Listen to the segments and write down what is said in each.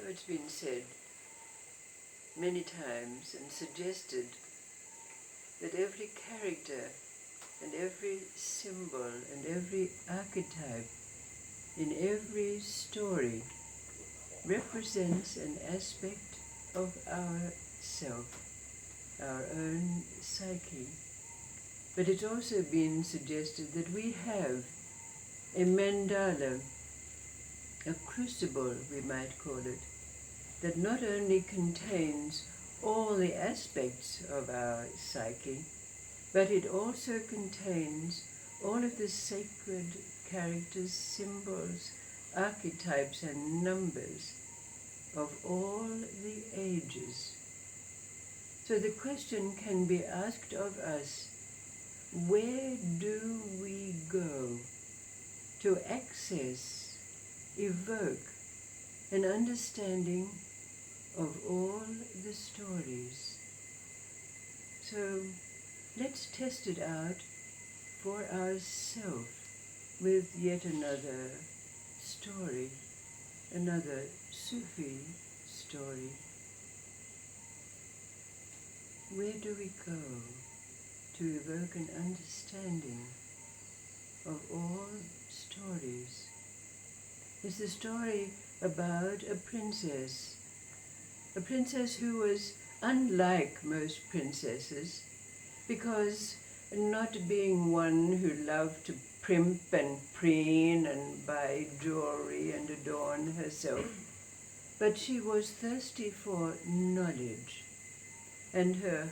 So it's been said many times and suggested that every character and every symbol and every archetype in every story represents an aspect of our self, our own psyche. But it's also been suggested that we have a mandala, a crucible we might call it, that not only contains all the aspects of our psyche, but it also contains all of the sacred characters, symbols, archetypes and numbers of all the ages. So the question can be asked of us, where do we go to access, evoke an understanding of all the stories? So let's test it out for ourselves with yet another story, another Sufi story. Where do we go to evoke an understanding of all stories? It's the story about a princess who was unlike most princesses, because not being one who loved to primp and preen and buy jewelry and adorn herself, but she was thirsty for knowledge. And her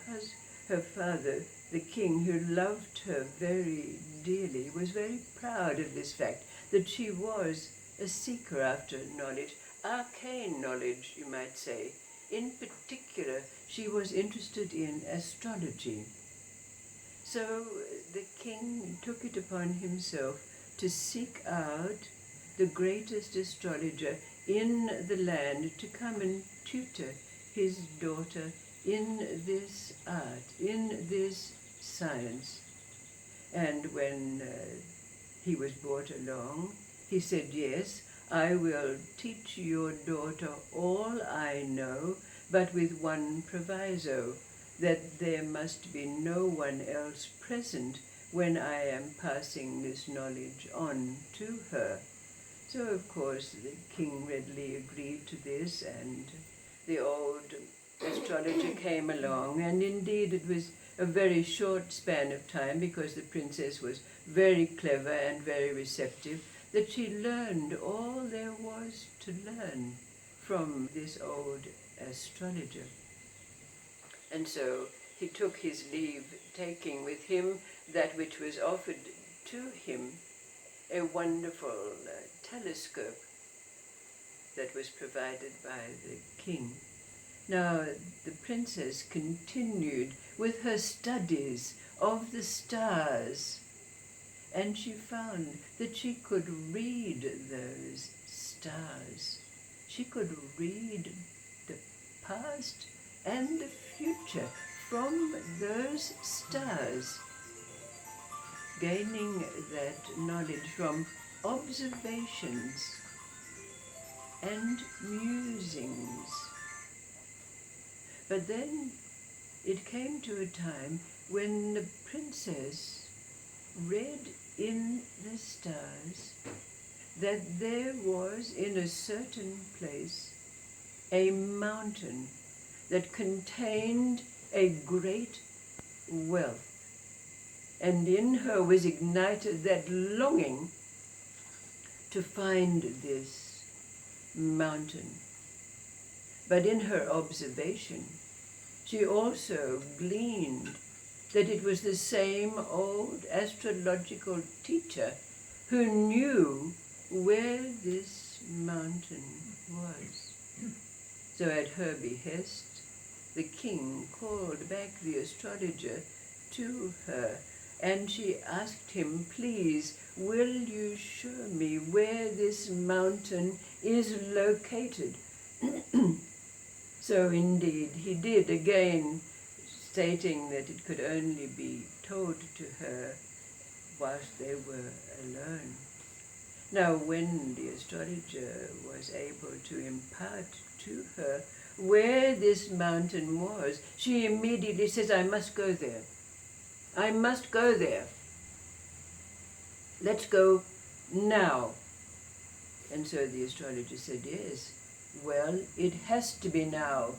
father, the king, who loved her very dearly, was very proud of this fact, that she was a seeker after knowledge, arcane knowledge, you might say. In particular, she was interested in astrology. So the king took it upon himself to seek out the greatest astrologer in the land to come and tutor his daughter in this art, in this science. And when he was brought along, he said, "Yes, I will teach your daughter all I know, but with one proviso, that there must be no one else present when I am passing this knowledge on to her." So of course the king readily agreed to this, and the old astrologer came along, and indeed it was a very short span of time, because the princess was very clever and very receptive, that she learned all there was to learn from this old astrologer. And so he took his leave, taking with him that which was offered to him, a wonderful telescope that was provided by the king. Now the princess continued with her studies of the stars, and she found that she could read those stars. She could read the past and the future from those stars, gaining that knowledge from observations and musings. But then it came to a time when the princess read in the stars that there was in a certain place a mountain that contained a great wealth. And in her was ignited that longing to find this mountain. But in her observation, she also gleaned that it was the same old astrological teacher who knew where this mountain was. So at her behest, the king called back the astrologer to her, and she asked him, "Please, will you show me where this mountain is located?" So indeed he did, again stating that it could only be told to her whilst they were alone. Now when the astrologer was able to impart to her where this mountain was, she immediately says, I must go there. I must go there. Let's go now. And so the astrologer said, yes, well, it has to be now,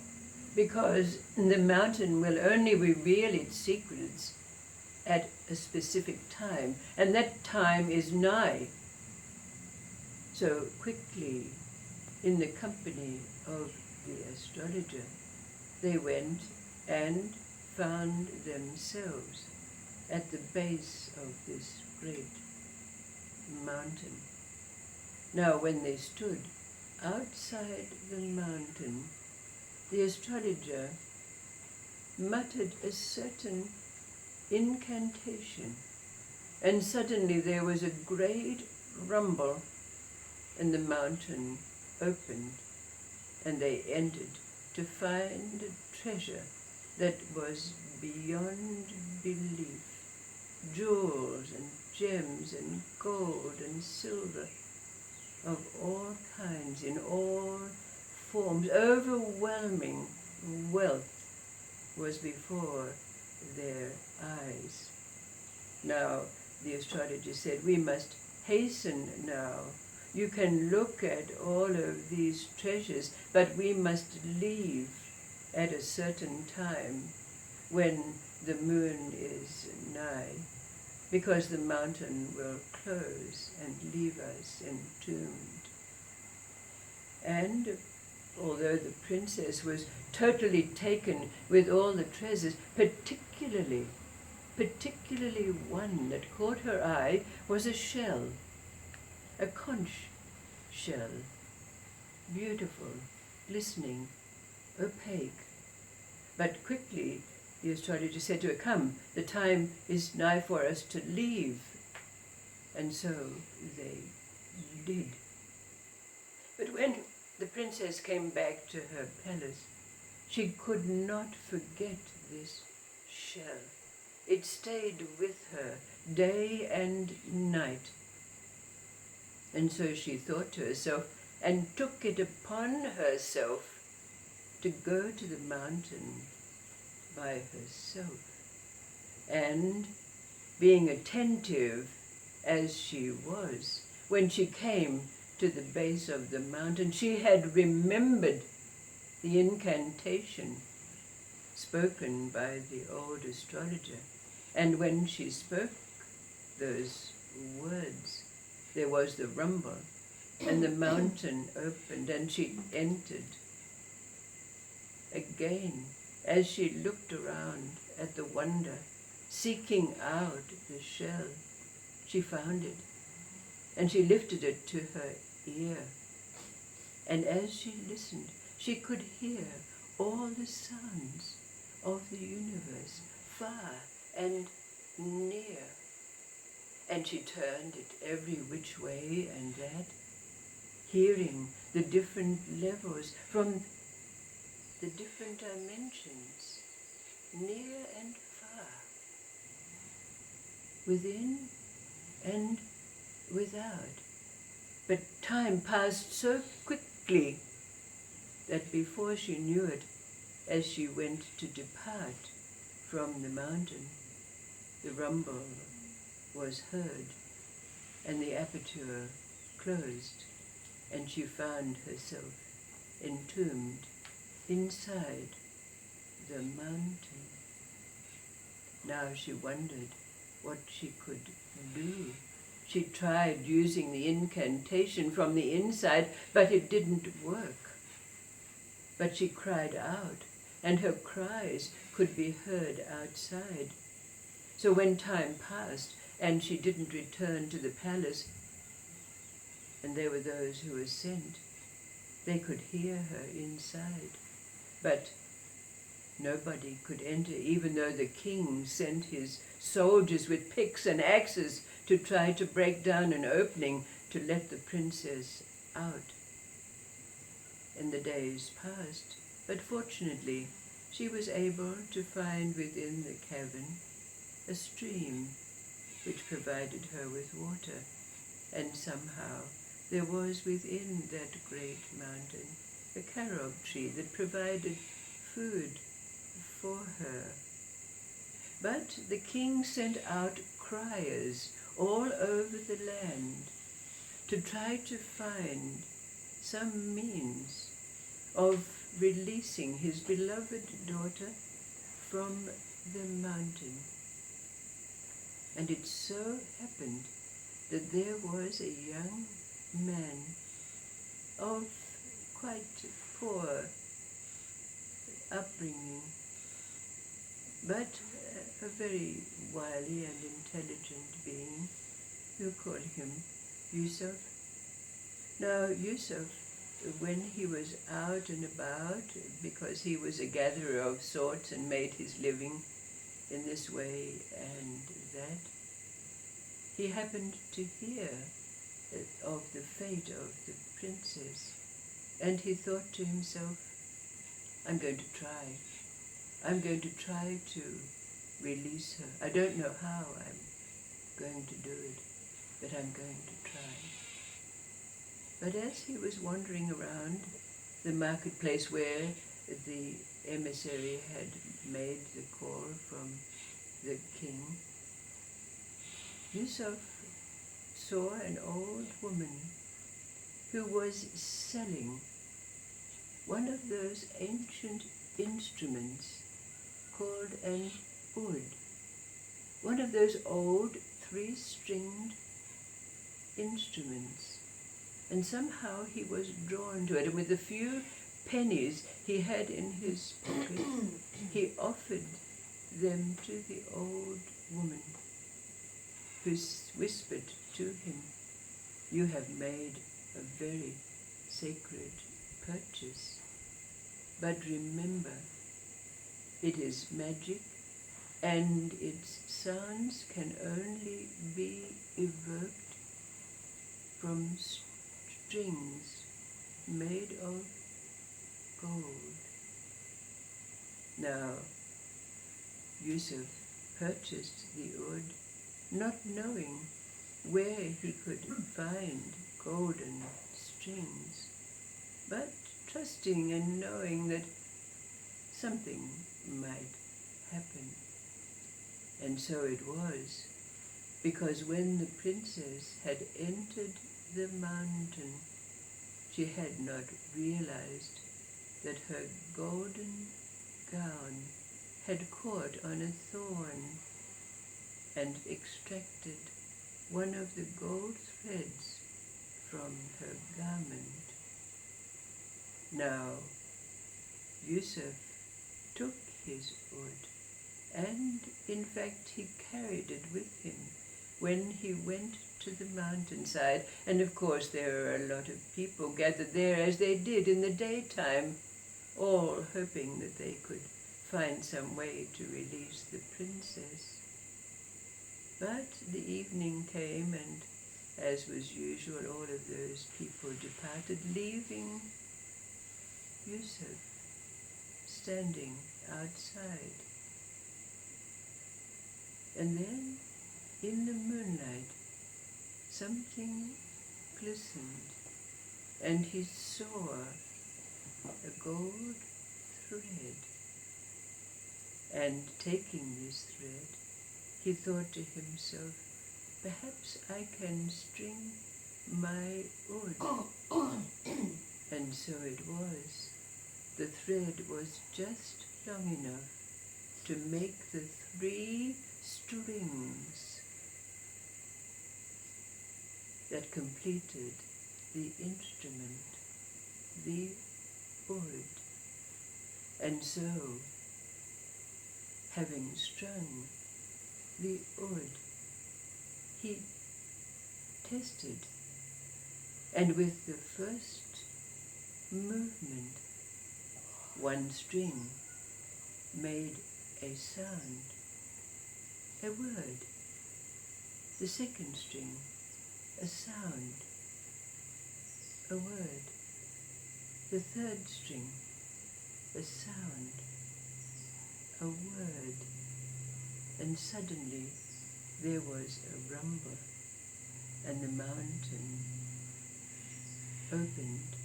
because the mountain will only reveal its secrets at a specific time, and that time is nigh. So quickly, in the company of the astrologer, they went and found themselves at the base of this great mountain. Now, when they stood outside the mountain, the astrologer muttered a certain incantation, and suddenly there was a great rumble, and the mountain opened, and they entered to find a treasure that was beyond belief. Jewels and gems and gold and silver of all kinds, in all forms, overwhelming wealth was before their eyes. Now, the astrologer said, we must hasten now. You can look at all of these treasures, but we must leave at a certain time when the moon is nigh, because the mountain will close and leave us entombed. And although the princess was totally taken with all the treasures, particularly one that caught her eye was a shell, a conch shell, beautiful, glistening, opaque. But quickly the astrologer said to her, come, the time is nigh for us to leave. And so they did. But when the princess came back to her palace, she could not forget this shell. It stayed with her day and night. And so she thought to herself, and took it upon herself to go to the mountain by herself. And being attentive as she was, when she came to the base of the mountain, she had remembered the incantation spoken by the old astrologer. And when she spoke those words, there was the rumble, and the mountain opened, and she entered. Again, as she looked around at the wonder, seeking out the shell, she found it, and she lifted it to her ear. And as she listened, she could hear all the sounds of the universe, far and near. And she turned it every which way and that, hearing the different levels from the different dimensions, near and far, within and without. But time passed so quickly that before she knew it, as she went to depart from the mountain, the rumble was heard, and the aperture closed, and she found herself entombed inside the mountain. Now she wondered what she could do. She tried using the incantation from the inside, but it didn't work. But she cried out, and her cries could be heard outside. So when time passed, and she didn't return to the palace, and there were those who were sent, they could hear her inside. But nobody could enter, even though the king sent his soldiers with picks and axes to try to break down an opening to let the princess out. And the days passed, but fortunately she was able to find within the cavern a stream which provided her with water, and somehow there was within that great mountain a carob tree that provided food for her. But the king sent out criers all over the land to try to find some means of releasing his beloved daughter from the mountain. And it so happened that there was a young man of quite poor upbringing, but a very wily and intelligent being, who called him Yusuf. Now Yusuf, when he was out and about, because he was a gatherer of sorts and made his living in this way and that, he happened to hear of the fate of the princess, and he thought to himself, I'm going to try to release her. I don't know how I'm going to do it, but I'm going to try. But as he was wandering around the marketplace where the emissary had made the call from the king, Yusuf saw an old woman who was selling one of those ancient instruments called an oud, one of those old three-stringed instruments. And somehow he was drawn to it, and with the few pennies he had in his pocket, he offered them to the old woman, who whispered to him, you have made a very sacred purchase, but remember, it is magic, and its sounds can only be evoked from strings made of gold. Now, Yusuf purchased the oud, not knowing where he could find golden strings, but trusting and knowing that something might happen. And so it was, because when the princess had entered the mountain, she had not realized that her golden gown had caught on a thorn and extracted one of the gold threads from her garment. Now, Yusuf took his oud, and in fact he carried it with him when he went to the mountainside, and of course there were a lot of people gathered there, as they did in the daytime, all hoping that they could find some way to release the princess. But the evening came, and as was usual, all of those people departed, leaving Yusuf standing outside. And then, in the moonlight, something glistened, and he saw a gold thread. And taking this thread, he thought to himself, perhaps I can string my oud. And so it was. The thread was just long enough to make the 3 strings that completed the instrument, the oud. And so, having strung the oud, he tested, and with the first movement, one string made a sound, a word. The second string, a sound, a word. The third string, a sound, a word. And suddenly there was a rumble, and the mountain opened,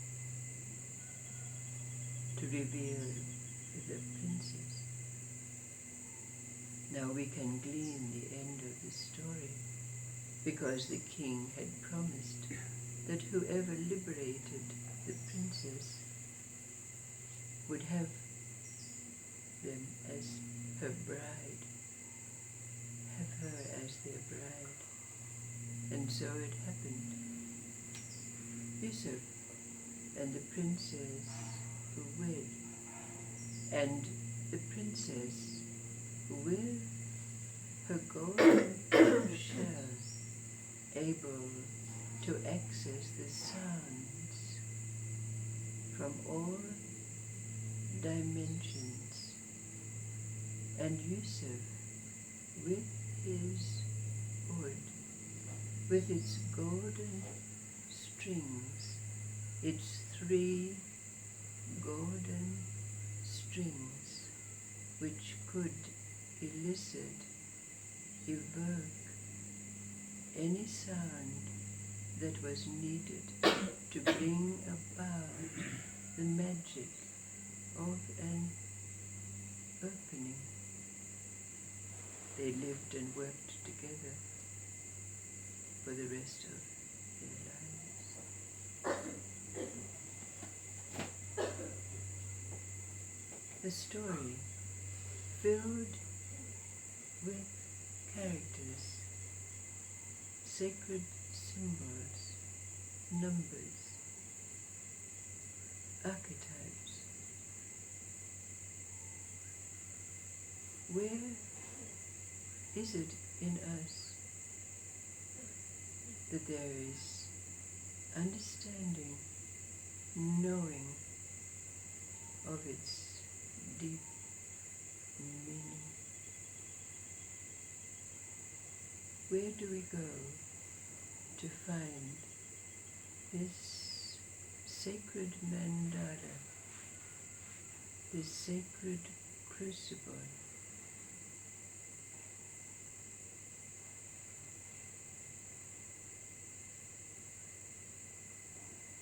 to reveal the princess. Now we can glean the end of the story, because the king had promised that whoever liberated the princess would have them as her bride, have her as their bride. And so it happened. Yusuf and the princess were wed, and the princess, with her golden shells, able to access the sounds from all dimensions, and Yusuf, with his wood, with its golden strings, its 3 golden strings, which could elicit, evoke any sound that was needed to bring about the magic of an opening. They lived and worked together for the rest of their lives. A story filled with characters, sacred symbols, numbers, archetypes. Where is it in us that there is understanding, knowing of its deep meaning? Where do we go to find this sacred mandala, this sacred crucible?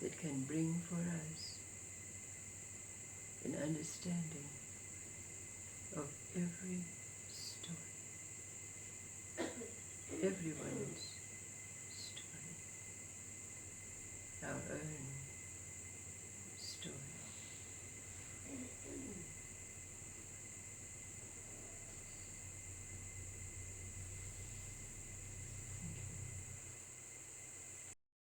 That can bring for us an understanding of every story, everyone's story, our own